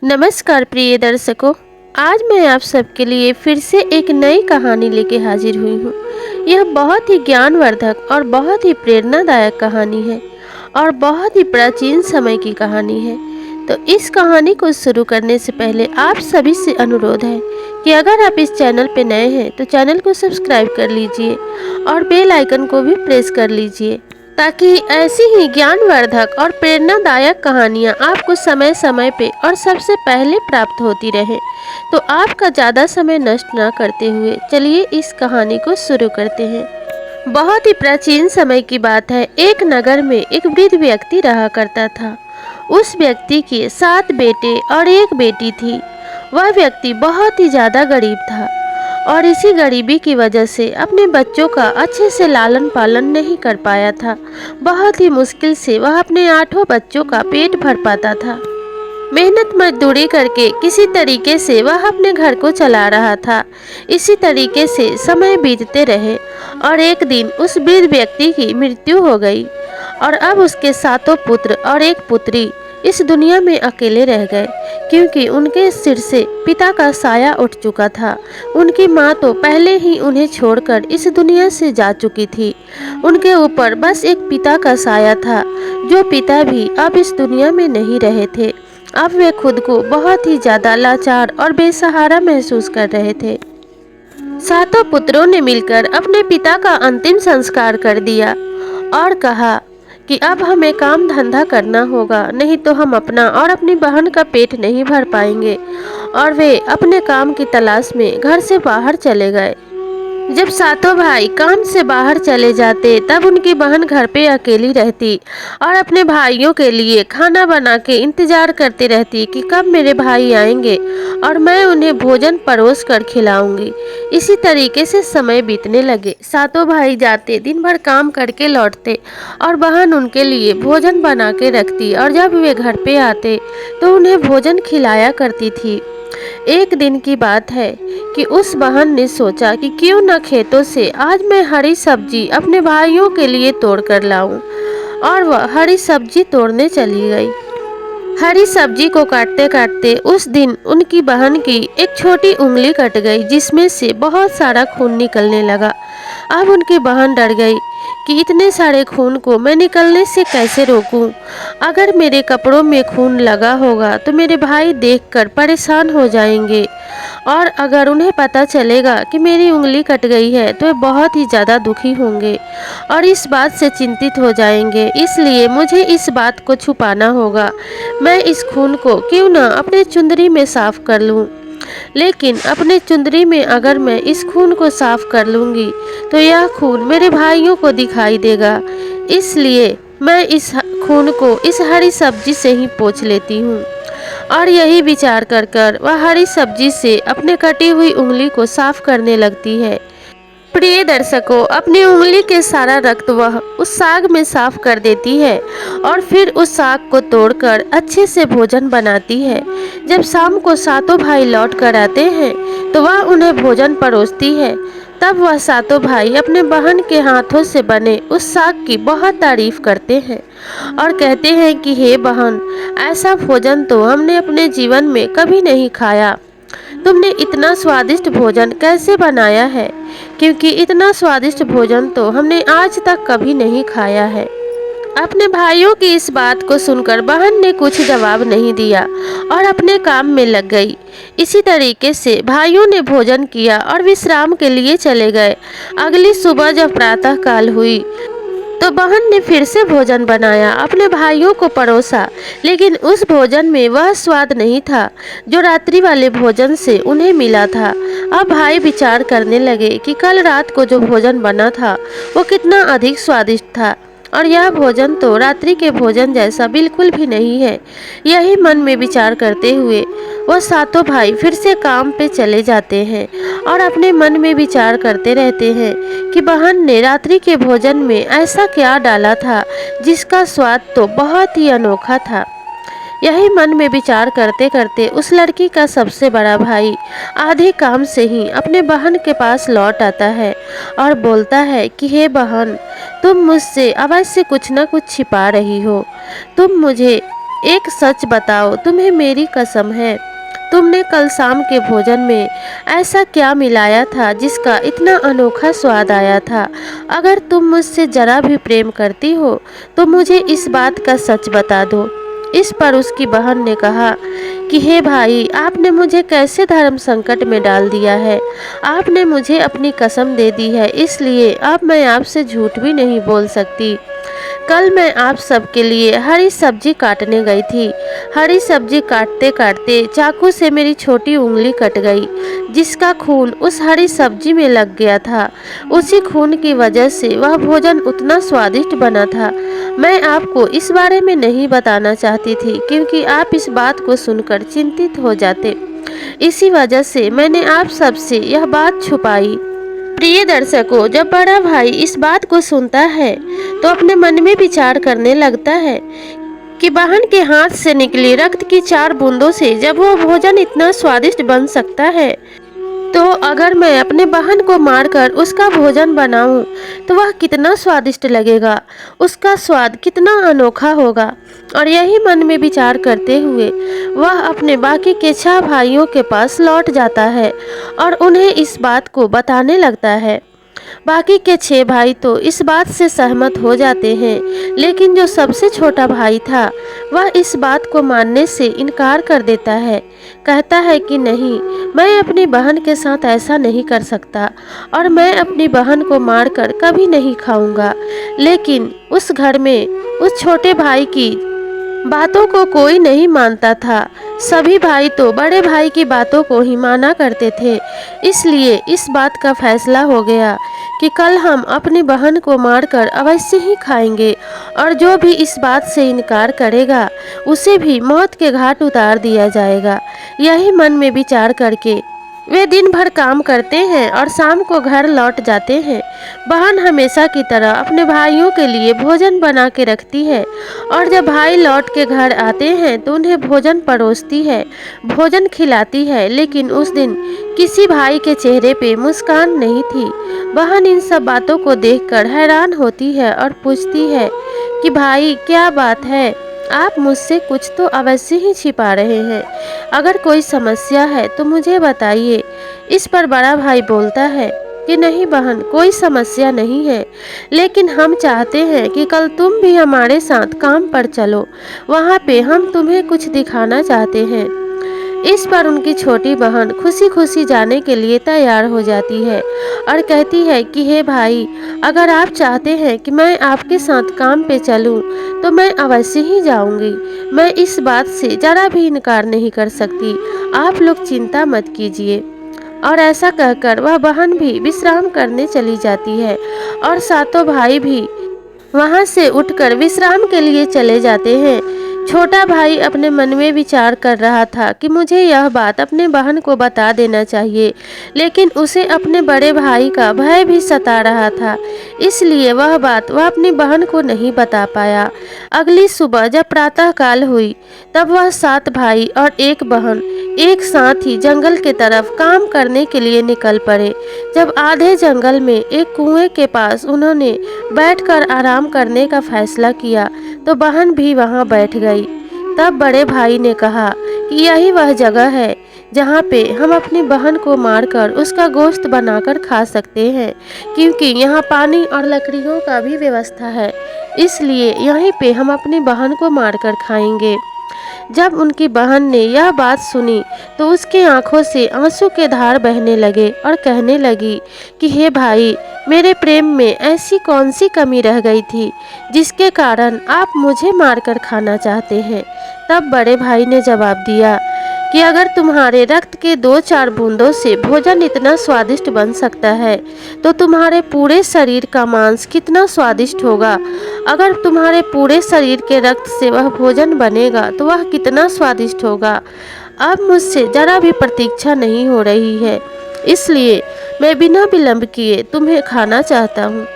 नमस्कार प्रिय दर्शकों। आज मैं आप सबके लिए फिर से एक नई कहानी लेके हाजिर हुई हूँ। यह बहुत ही ज्ञानवर्धक और बहुत ही प्रेरणादायक कहानी है और बहुत ही प्राचीन समय की कहानी है। तो इस कहानी को शुरू करने से पहले आप सभी से अनुरोध है कि अगर आप इस चैनल पे नए हैं तो चैनल को सब्सक्राइब कर लीजिए और बेल आइकन को भी प्रेस कर लीजिए, ताकि ऐसी ही ज्ञानवर्धक और प्रेरणादायक कहानियाँ आपको समय समय पे और सबसे पहले प्राप्त होती रहे। तो आपका ज़्यादा समय नष्ट ना करते हुए चलिए इस कहानी को शुरू करते हैं। बहुत ही प्राचीन समय की बात है। एक नगर में एक वृद्ध व्यक्ति रहा करता था। उस व्यक्ति के 7 बेटे और एक बेटी थी। वह व्यक्ति बहुत ही ज़्यादा गरीब था और इसी गरीबी की वजह से अपने बच्चों का अच्छे से लालन पालन नहीं कर पाया था। बहुत ही मुश्किल से वह अपने 8 बच्चों का पेट भर पाता था। मेहनत मजदूरी करके किसी तरीके से वह अपने घर को चला रहा था। इसी तरीके से समय बीतते रहे और एक दिन उस वृद्ध व्यक्ति की मृत्यु हो गई और अब उसके 7 पुत्र और एक पुत्री इस दुनिया में अकेले रह गए, क्योंकि उनके सिर से पिता का साया उठ चुका था। उनकी माँ तो पहले ही उन्हें छोड़कर इस दुनिया से जा चुकी थी। उनके ऊपर बस एक पिता का साया था, जो पिता भी अब इस दुनिया में नहीं रहे थे। अब वे खुद को बहुत ही ज़्यादा लाचार और बेसहारा महसूस कर रहे थे। 7 पुत्रों ने मिलकर अपने पिता का अंतिम संस्कार कर दिया और कहा कि अब हमें काम धंधा करना होगा, नहीं तो हम अपना और अपनी बहन का पेट नहीं भर पाएंगे। और वे अपने काम की तलाश में घर से बाहर चले गए। जब 7 भाई काम से बाहर चले जाते तब उनकी बहन घर पे अकेली रहती और अपने भाइयों के लिए खाना बना के इंतजार करती रहती कि कब मेरे भाई आएंगे और मैं उन्हें भोजन परोस कर खिलाऊंगी। इसी तरीके से समय बीतने लगे। 7 भाई जाते, दिन भर काम करके लौटते और बहन उनके लिए भोजन बना के रखती और जब वे घर पे आते तो उन्हें भोजन खिलाया करती थी। एक दिन की बात है कि उस बहन ने सोचा कि क्यों न खेतों से आज मैं हरी सब्जी अपने भाइयों के लिए तोड़ कर लाऊं, और वह हरी सब्जी तोड़ने चली गई। हरी सब्जी को काटते काटते उस दिन उनकी बहन की एक छोटी उंगली कट गई, जिसमें से बहुत सारा खून निकलने लगा। अब उनकी बहन डर गई कि इतने सारे खून को मैं निकलने से कैसे रोकूं? अगर मेरे कपड़ों में खून लगा होगा तो मेरे भाई देखकर परेशान हो जाएंगे, और अगर उन्हें पता चलेगा कि मेरी उंगली कट गई है तो वे बहुत ही ज़्यादा दुखी होंगे और इस बात से चिंतित हो जाएंगे। इसलिए मुझे इस बात को छुपाना होगा। मैं इस खून को क्यों ना अपने चुंदरी में साफ कर लूं। लेकिन अपने चुंदरी में अगर मैं इस खून को साफ कर लूँगी तो यह खून मेरे भाइयों को दिखाई देगा। इसलिए मैं इस खून को इस हरी सब्जी से ही पोंछ लेती हूँ। और यही विचार कर कर वह हरी सब्जी से अपने कटी हुई उंगली को साफ करने लगती है। प्रिय दर्शकों, अपनी उंगली के सारा रक्त वह उस साग में साफ कर देती है और फिर उस साग को तोड़कर अच्छे से भोजन बनाती है। जब शाम को 7 भाई लौट कर आते हैं तो वह उन्हें भोजन परोसती है। तब वह 7 भाई अपने बहन के हाथों से बने उस साग की बहुत तारीफ करते हैं और कहते हैं कि हे बहन, ऐसा भोजन तो हमने अपने जीवन में कभी नहीं खाया। तुमने इतना स्वादिष्ट भोजन कैसे बनाया है? क्योंकि इतना स्वादिष्ट भोजन तो हमने आज तक कभी नहीं खाया है। अपने भाइयों की इस बात को सुनकर बहन ने कुछ जवाब नहीं दिया और अपने काम में लग गई। इसी तरीके से भाइयों ने भोजन किया और विश्राम के लिए चले गए। अगली सुबह जब प्रातः काल हुई तो बहन ने फिर से भोजन बनाया, अपने भाइयों को परोसा, लेकिन उस भोजन में वह स्वाद नहीं था जो रात्रि वाले भोजन से उन्हें मिला था। अब भाई विचार करने लगे कि कल रात को जो भोजन बना था वो कितना अधिक स्वादिष्ट था और यह भोजन तो रात्रि के भोजन जैसा बिल्कुल भी नहीं है। यही मन में विचार करते हुए वह 7 भाई फिर से काम पे चले जाते हैं और अपने मन में विचार करते रहते हैं कि बहन ने रात्रि के भोजन में ऐसा क्या डाला था जिसका स्वाद तो बहुत ही अनोखा था। यही मन में विचार करते करते उस लड़की का सबसे बड़ा भाई आधे काम से ही अपने बहन के पास लौट आता है और बोलता है कि हे बहन, तुम मुझसे अवश्य कुछ न कुछ छिपा रही हो। तुम मुझे एक सच बताओ, तुम्हें मेरी कसम है, तुमने कल शाम के भोजन में ऐसा क्या मिलाया था जिसका इतना अनोखा स्वाद आया था? अगर तुम मुझसे जरा भी प्रेम करती हो तो मुझे इस बात का सच बता दो। इस पर उसकी बहन ने कहा कि हे भाई, आपने मुझे कैसे धर्म संकट में डाल दिया है। आपने मुझे अपनी कसम दे दी है, इसलिए अब मैं आपसे झूठ भी नहीं बोल सकती। कल मैं आप सबके लिए हरी सब्जी काटने गई थी। हरी सब्जी काटते काटते चाकू से मेरी छोटी उंगली कट गई, जिसका खून उस हरी सब्जी में लग गया था। उसी खून की वजह से वह भोजन उतना स्वादिष्ट बना था। मैं आपको इस बारे में नहीं बताना चाहती थी, क्योंकि आप इस बात को सुनकर चिंतित हो जाते। इसी वजह से मैंने आप सबसे यह बात छुपाई। प्रिय दर्शकों, जब बड़ा भाई इस बात को सुनता है तो अपने मन में विचार करने लगता है कि बहन के हाथ से निकली रक्त की 4 बूंदों से जब वह भोजन इतना स्वादिष्ट बन सकता है, तो अगर मैं अपने बहन को मारकर उसका भोजन बनाऊं तो वह कितना स्वादिष्ट लगेगा, उसका स्वाद कितना अनोखा होगा। और यही मन में विचार करते हुए वह अपने बाकी के 6 भाइयों के पास लौट जाता है और उन्हें इस बात को बताने लगता है। बाकी के 6 भाई तो इस बात से सहमत हो जाते हैं, लेकिन जो सबसे छोटा भाई था वह इस बात को मानने से इनकार कर देता है। कहता है कि नहीं, मैं अपनी बहन के साथ ऐसा नहीं कर सकता और मैं अपनी बहन को मारकर कभी नहीं खाऊंगा। लेकिन उस घर में उस छोटे भाई की बातों को कोई नहीं मानता था। सभी भाई तो बड़े भाई की बातों को ही माना करते थे। इसलिए इस बात का फैसला हो गया कि कल हम अपनी बहन को मारकर अवश्य ही खाएंगे और जो भी इस बात से इनकार करेगा उसे भी मौत के घाट उतार दिया जाएगा। यही मन में विचार करके वे दिन भर काम करते हैं और शाम को घर लौट जाते हैं। बहन हमेशा की तरह अपने भाइयों के लिए भोजन बना के रखती है और जब भाई लौट के घर आते हैं तो उन्हें भोजन परोसती है, भोजन खिलाती है। लेकिन उस दिन किसी भाई के चेहरे पे मुस्कान नहीं थी। बहन इन सब बातों को देखकर हैरान होती है और पूछती है कि भाई, क्या बात है, आप मुझसे कुछ तो अवश्य ही छिपा रहे हैं। अगर कोई समस्या है तो मुझे बताइए। इस पर बड़ा भाई बोलता है कि नहीं बहन, कोई समस्या नहीं है, लेकिन हम चाहते हैं कि कल तुम भी हमारे साथ काम पर चलो। वहाँ पे हम तुम्हें कुछ दिखाना चाहते हैं। इस पर उनकी छोटी बहन खुशी खुशी जाने के लिए तैयार हो जाती है और कहती है कि हे भाई, अगर आप चाहते हैं कि मैं आपके साथ काम पे चलूं तो मैं अवश्य ही जाऊंगी। मैं इस बात से जरा भी इनकार नहीं कर सकती। आप लोग चिंता मत कीजिए। और ऐसा कहकर वह बहन भी विश्राम करने चली जाती है और सातों भाई भी वहां से उठकर विश्राम के लिए चले जाते हैं। छोटा भाई अपने मन में विचार कर रहा था कि मुझे यह बात अपने बहन को बता देना चाहिए, लेकिन उसे अपने बड़े भाई का भय भी सता रहा था, इसलिए वह बात वह अपनी बहन को नहीं बता पाया। अगली सुबह जब प्रातःकाल हुई तब वह 7 भाई और एक बहन एक साथ ही जंगल के तरफ काम करने के लिए निकल पड़े। जब आधे जंगल में एक कुएं के पास उन्होंने बैठकर आराम करने का फैसला किया तो बहन भी वहां बैठ गई। तब बड़े भाई ने कहा कि यही वह जगह है जहाँ पे हम अपनी बहन को मारकर उसका गोश्त बनाकर खा सकते हैं, क्योंकि यहाँ पानी और लकड़ियों का भी व्यवस्था है, इसलिए यहीं पे हम अपनी बहन को मारकर खाएंगे। जब उनकी बहन ने यह बात सुनी तो उसकी आंखों से आंसू के धार बहने लगे और कहने लगी कि हे भाई, मेरे प्रेम में ऐसी कौन सी कमी रह गई थी जिसके कारण आप मुझे मारकर खाना चाहते हैं। तब बड़े भाई ने जवाब दिया कि अगर तुम्हारे रक्त के 2-4 बूंदों से भोजन इतना स्वादिष्ट बन सकता है तो तुम्हारे पूरे शरीर का मांस कितना स्वादिष्ट होगा। अगर तुम्हारे पूरे शरीर के रक्त से वह भोजन बनेगा तो वह कितना स्वादिष्ट होगा। अब मुझसे जरा भी प्रतीक्षा नहीं हो रही है, इसलिए मैं बिना विलंब किए तुम्हें खाना चाहता हूँ।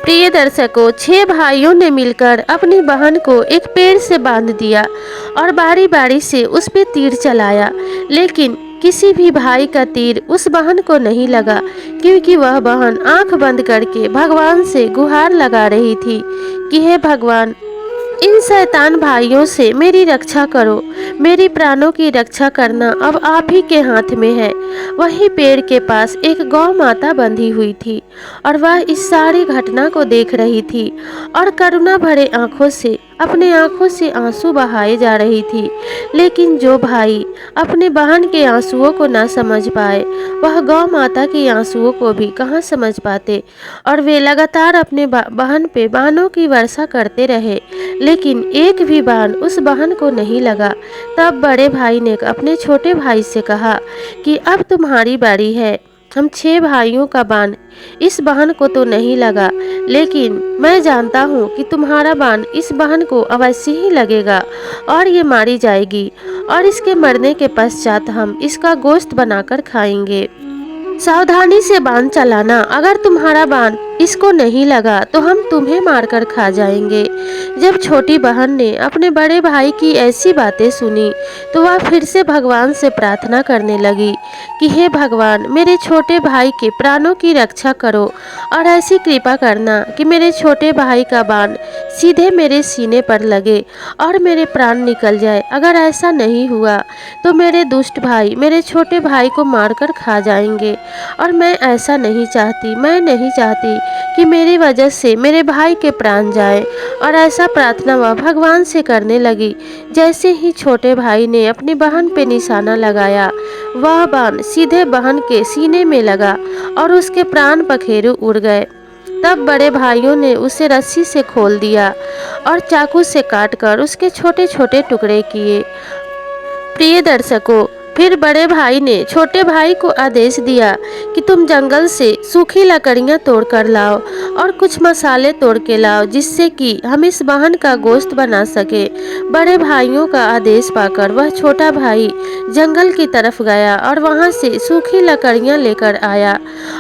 प्रिय दर्शकों, 6 भाइयों ने मिलकर अपनी बहन को एक पेड़ से बांध दिया और बारी बारी से उस पे तीर चलाया, लेकिन किसी भी भाई का तीर उस बहन को नहीं लगा, क्योंकि वह बहन आंख बंद करके भगवान से गुहार लगा रही थी कि हे भगवान, इन शैतान भाइयों से मेरी रक्षा करो। मेरी प्राणों की रक्षा करना अब आप ही के हाथ में है। वहीं पेड़ के पास एक गौ माता बंधी हुई थी और वह इस सारी घटना को देख रही थी और करुणा भरे आंखों से अपने आंखों से आंसू बहाए जा रही थी। लेकिन जो भाई अपने बहन के आंसुओं को न समझ पाए, वह गौ माता के आंसुओं को भी कहाँ समझ पाते, और वे लगातार अपने बहन पे बाणों की वर्षा करते रहे, लेकिन एक भी बाण उस बहन को नहीं लगा। तब बड़े भाई ने अपने छोटे भाई से कहा कि अब तुम्हारी बारी है। हम 6 भाइयों का बाण इस बहन को तो नहीं लगा, लेकिन मैं जानता हूँ कि तुम्हारा बाण इस बहन को अवश्य ही लगेगा और ये मारी जाएगी, और इसके मरने के पश्चात हम इसका गोश्त बनाकर खाएंगे। सावधानी से बाण चलाना, अगर तुम्हारा बाण इसको नहीं लगा तो हम तुम्हें मारकर खा जाएंगे। जब छोटी बहन ने अपने बड़े भाई की ऐसी बातें सुनी तो वह फिर से भगवान से प्रार्थना करने लगी कि हे भगवान, मेरे छोटे भाई के प्राणों की रक्षा करो और ऐसी कृपा करना कि मेरे छोटे भाई का बाण सीधे मेरे सीने पर लगे और मेरे प्राण निकल जाए। अगर ऐसा नहीं हुआ तो मेरे दुष्ट भाई मेरे छोटे भाई को मारकर खा जाएंगे, और मैं ऐसा नहीं चाहती। मैं नहीं चाहती कि मेरी वजह से मेरे भाई के प्राण जाए। और ऐसा प्रार्थना वह भगवान से करने लगी। जैसे ही छोटे भाई ने अपनी बहन पे निशाना लगाया, वह बाण सीधे बहन के सीने में लगा और उसके प्राण पखेरु उड़ गए। तब बड़े भाइयों ने उसे रस्सी से खोल दिया और चाकू से काटकर उसके छोटे छोटे टुकड़े किए। प्रिय दर्शकों, फिर बड़े भाई ने छोटे भाई को आदेश दिया कि तुम जंगल से सूखी लकड़ियां तोड़कर लाओ और कुछ मसाले तोड़ के लाओ, जिससे कि हम इस बहन का गोश्त बना सके। बड़े भाइयों का आदेश पाकर वह छोटा भाई जंगल की तरफ गया और वहां से सूखी लकड़ियां लेकर आया,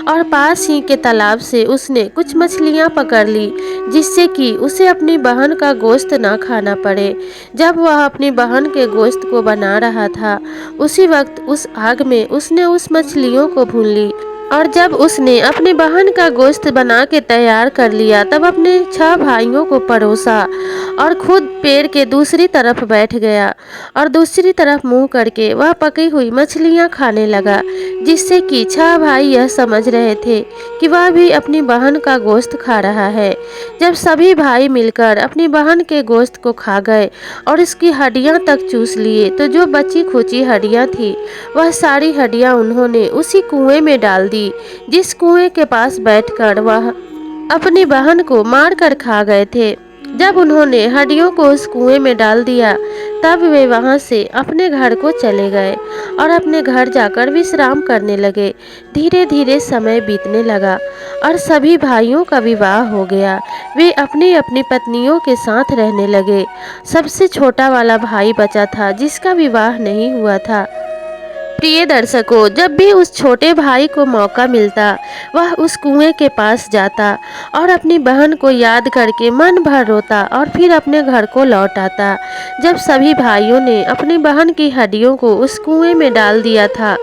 और पास ही के तालाब से उसने कुछ मछलियां पकड़ ली, जिससे कि उसे अपनी बहन का गोश्त ना खाना पड़े। जब वह अपनी बहन के गोश्त को बना रहा था, उसी वक्त उस आग में उसने उस मछलियों को भून ली, और जब उसने अपनी बहन का गोश्त बना के तैयार कर लिया, तब अपने 6 भाइयों को परोसा और खुद पेड़ के दूसरी तरफ बैठ गया और दूसरी तरफ मुंह करके वह पकी हुई मछलियां खाने लगा, जिससे कि 6 भाई यह समझ रहे थे कि वह भी अपनी बहन का गोश्त खा रहा है। जब सभी भाई मिलकर अपनी बहन के गोश्त को खा गए और इसकी हड्डियां तक चूस लिए, तो जो बची खुची हड्डियां थी वह सारी हड्डियां उन्होंने उसी कुएं में डाल दी, जिस कुएं के पास बैठकर वह अपनी बहन को मारकर खा गए थे। जब उन्होंने हड्डियों को उस कुएं में डाल दिया, तब वे वहां से अपने घर को चले गए और अपने घर जाकर विश्राम करने लगे। धीरे धीरे समय बीतने लगा और सभी भाइयों का विवाह हो गया। वे अपनी अपनी पत्नियों के साथ रहने लगे। सबसे छोटा वाला भाई बचा था, जिसका विवाह नहीं हुआ था। प्रिय दर्शकों, जब भी उस छोटे भाई को मौका मिलता, वह उस कुएं के पास जाता और अपनी बहन को याद करके मन भर रोता और फिर अपने घर को लौट आता। जब सभी भाइयों ने अपनी बहन की हड्डियों को उस कुएं में डाल दिया था,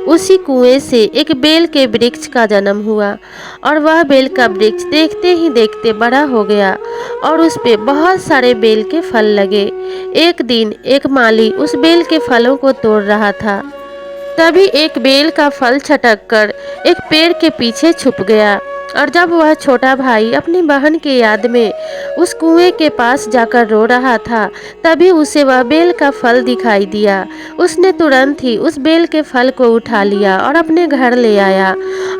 उसी कुएं से एक बेल के वृक्ष का जन्म हुआ, और वह बेल का वृक्ष देखते ही देखते बड़ा हो गया और उस पे बहुत सारे बेल के फल लगे। एक दिन एक माली उस बेल के फलों को तोड़ रहा था, तभी एक बेल का फल छटक कर एक पेड़ के पीछे छुप गया, और जब वह छोटा भाई अपनी बहन की याद में उस कुएं के पास जाकर रो रहा था, तभी उसे वह बेल का फल दिखाई दिया। उसने तुरंत ही उस बेल के फल को उठा लिया और अपने घर ले आया,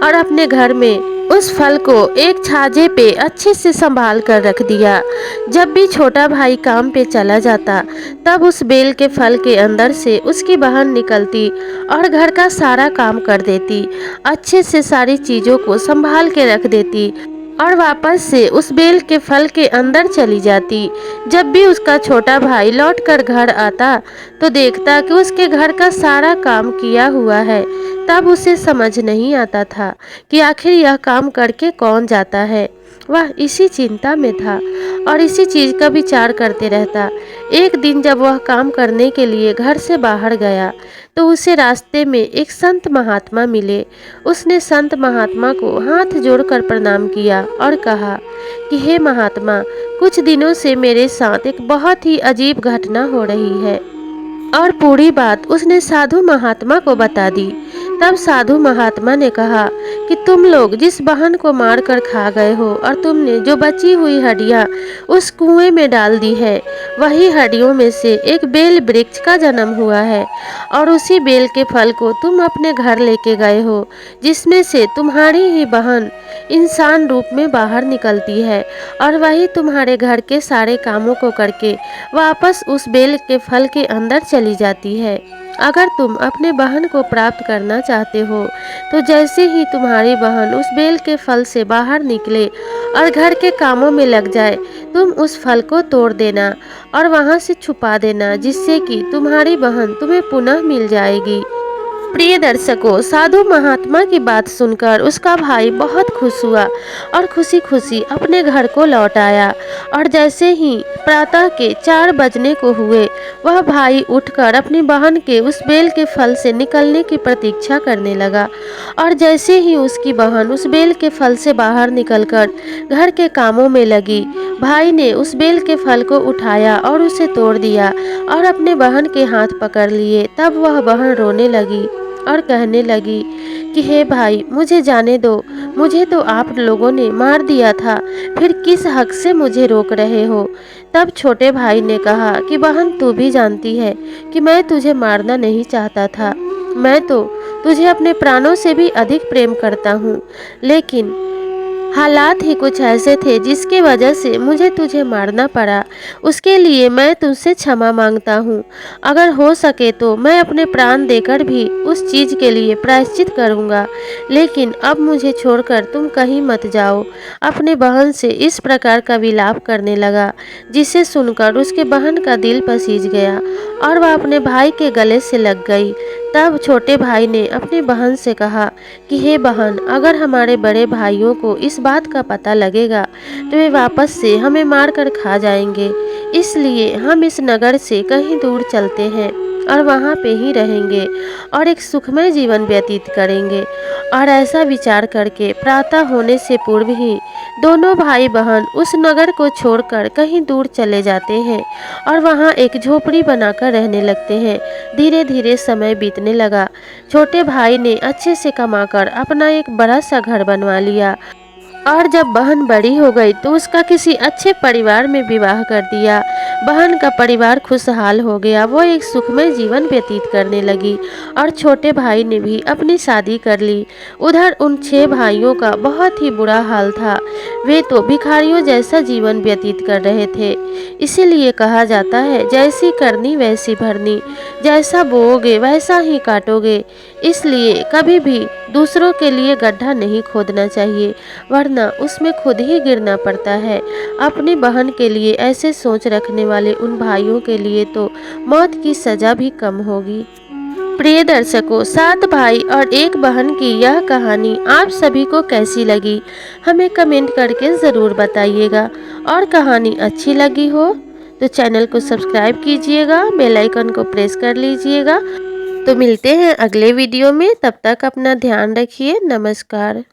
और अपने घर में उस फल को एक छाजे पे अच्छे से संभाल कर रख दिया। जब भी छोटा भाई काम पे चला जाता, तब उस बेल के फल के अंदर से उसकी बहन निकलती और घर का सारा काम कर देती, अच्छे से सारी चीज़ों को संभाल के रख देती और वापस से उस बेल के फल के अंदर चली जाती। जब भी उसका छोटा भाई लौटकर घर आता, तो देखता कि उसके घर का सारा काम किया हुआ है। तब उसे समझ नहीं आता था कि आखिर यह काम करके कौन जाता है। वह इसी चिंता में था और इसी चीज़ का विचार करते रहता। एक दिन जब वह काम करने के लिए घर से बाहर गया तो उसे रास्ते में एक संत महात्मा मिले। उसने संत महात्मा को हाथ जोड़कर प्रणाम किया और कहा कि हे महात्मा, कुछ दिनों से मेरे साथ एक बहुत ही अजीब घटना हो रही है। और पूरी बात उसने साधु महात्मा को बता दी। तब साधु महात्मा ने कहा कि तुम लोग जिस बहन को मारकर खा गए हो और तुमने जो बची हुई हड्डियां उस कुएं में डाल दी है, वही हड्डियों में से एक बेल वृक्ष का जन्म हुआ है और उसी बेल के फल को तुम अपने घर लेके गए हो, जिसमें से तुम्हारी ही बहन इंसान रूप में बाहर निकलती है और वही तुम्हारे घर के सारे कामों को करके वापस उस बेल के फल के अंदर चली जाती है। अगर तुम अपने बहन को प्राप्त करना चाहते हो तो जैसे ही तुम्हारी बहन उस बेल के फल से बाहर निकले और घर के कामों में लग जाए, तुम उस फल को तोड़ देना और वहां से छुपा देना, जिससे कि तुम्हारी बहन तुम्हें पुनः मिल जाएगी। प्रिय दर्शकों, साधु महात्मा की बात सुनकर उसका भाई बहुत खुश हुआ और खुशी खुशी अपने घर को लौट आया। और जैसे ही प्रातः के 4 बजने को हुए, वह भाई उठकर अपनी बहन के उस बेल के फल से निकलने की प्रतीक्षा करने लगा। और जैसे ही उसकी बहन उस बेल के फल से बाहर निकलकर घर के कामों में लगी, भाई ने उस बेल के फल को उठाया और उसे तोड़ दिया और अपने बहन के हाथ पकड़ लिए। तब वह बहन रोने लगी और कहने लगी कि हे भाई, मुझे जाने दो, मुझे तो आप लोगों ने मार दिया था, फिर किस हक से मुझे रोक रहे हो। तब छोटे भाई ने कहा कि बहन, तू भी जानती है कि मैं तुझे मारना नहीं चाहता था। मैं तो तुझे अपने प्राणों से भी अधिक प्रेम करता हूँ, लेकिन हालात ही कुछ ऐसे थे जिसके वजह से मुझे तुझे मारना पड़ा। उसके लिए मैं तुझसे क्षमा मांगता हूँ। अगर हो सके तो मैं अपने प्राण देकर भी उस चीज़ के लिए प्रायश्चित करूँगा, लेकिन अब मुझे छोड़कर तुम कहीं मत जाओ। अपने बहन से इस प्रकार का विलाप करने लगा, जिसे सुनकर उसके बहन का दिल पसीज गया और वह अपने भाई के गले से लग गई। तब छोटे भाई ने अपनी बहन से कहा कि हे बहन, अगर हमारे बड़े भाइयों को इस बात का पता लगेगा तो वे वापस से हमें मार कर खा जाएंगे। इसलिए हम इस नगर से कहीं दूर चलते हैं और वहाँ पे ही रहेंगे और एक सुखमय जीवन व्यतीत करेंगे। और ऐसा विचार करके प्रातः होने से पूर्व ही दोनों भाई बहन उस नगर को छोड़कर कहीं दूर चले जाते हैं और वहाँ एक झोपड़ी बनाकर रहने लगते हैं। धीरे धीरे समय बीतने लगा। छोटे भाई ने अच्छे से कमाकर अपना एक बड़ा सा घर बनवा लिया और जब बहन बड़ी हो गई तो उसका किसी अच्छे परिवार में विवाह कर दिया। बहन का परिवार खुशहाल हो गया, वो एक सुखमय जीवन व्यतीत करने लगी और छोटे भाई ने भी अपनी शादी कर ली। उधर उन 6 भाइयों का बहुत ही बुरा हाल था। वे तो भिखारियों जैसा जीवन व्यतीत कर रहे थे। इसीलिए कहा जाता है, जैसी करनी वैसी भरनी, जैसा बोओगे वैसा ही काटोगे। इसलिए कभी भी दूसरों के लिए गड्ढा नहीं खोदना चाहिए, वरना उसमें खुद ही गिरना पड़ता है। अपनी बहन के लिए ऐसे सोच रखने वाले उन भाइयों के लिए तो मौत की सजा भी कम होगी। प्रिय दर्शकों, 7 भाई और 1 बहन की यह कहानी आप सभी को कैसी लगी, हमें कमेंट करके ज़रूर बताइएगा। और कहानी अच्छी लगी हो तो चैनल को सब्सक्राइब कीजिएगा, बेल आइकन को प्रेस कर लीजिएगा। तो मिलते हैं अगले वीडियो में, तब तक अपना ध्यान रखिए। नमस्कार।